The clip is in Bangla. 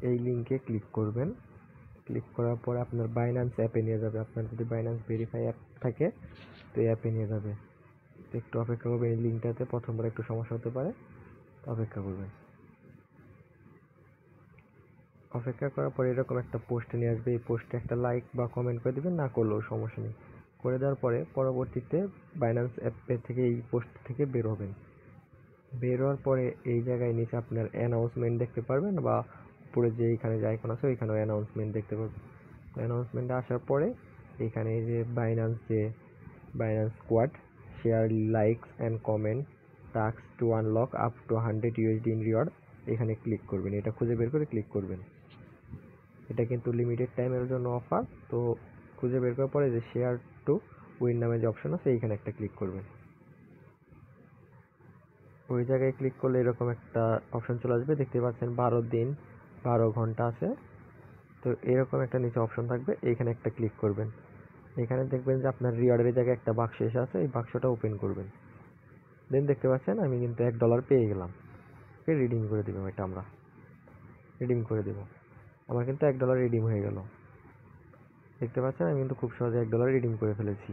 এই লিঙ্কে ক্লিক করবেন। ক্লিক করার পরে আপনার বাইন্যান্স অ্যাপে নিয়ে যাবে। আপনার যদি বাইন্যান্স ভেরিফাই অ্যাপ থাকে তো এই অ্যাপে নিয়ে যাবে। তো একটু অপেক্ষা করবেন, এই লিঙ্কটাতে প্রথমবার একটু সমস্যা হতে পারে, অপেক্ষা করবেন। অপেক্ষা করার পরে এরকম একটা পোস্টে নিয়ে আসবে। এই পোস্টে একটা লাইক বা কমেন্ট করে দেবেন, না করলেও সমস্যা নেই। করে দেওয়ার পরে পরবর্তীতে বাইন্যান্স অ্যাপে থেকে এই পোস্ট থেকে বের হবেন। বের হওয়ার পরে এই জায়গায় নিচে আপনার অ্যানাউন্সমেন্ট দেখতে পারবেন, বা উপরে যে এইখানে যে আইকন আছে ওইখানেও অ্যানাউন্সমেন্ট দেখতে পারবেন। অ্যানাউন্সমেন্টে আসার পরে এখানে যে Binance squad share likes and comment task two unlock up to 100 USD in reward, এখানে ক্লিক করবেন। এটা খুঁজে বের করে ক্লিক করবেন। এটা কিন্তু লিমিটেড টাইমের জন্য অফার। তো খুঁজে বের করার পরে যে শেয়ার টু উইন নামে যে অপশন আছে এইখানে একটা ক্লিক করবেন। ওই জায়গায় ক্লিক করলে এরকম একটা অপশন চলে আসবে, দেখতে পাচ্ছেন 12 দিন 12 ঘন্টা আছে। তো এরকম একটা নিচে অপশন থাকবে, এইখানে একটা ক্লিক করবেন। এখানে দেখবেন যে আপনার রিওয়ার্ডের জায়গায় একটা বাক্স এসে আছে, এই বাক্সটা ওপেন করবেন। দেন দেখতে পাচ্ছেন আমি কিন্তু $1 পেয়ে গেলাম। রিডিম করে দেবো, এটা আমরা রিডিম করে দেবো। আমার কিন্তু $1 রিডিম হয়ে গেল। দেখতে পাচ্ছেন আমি কিন্তু খুব সহজে $1 রিডিম করে ফেলেছি।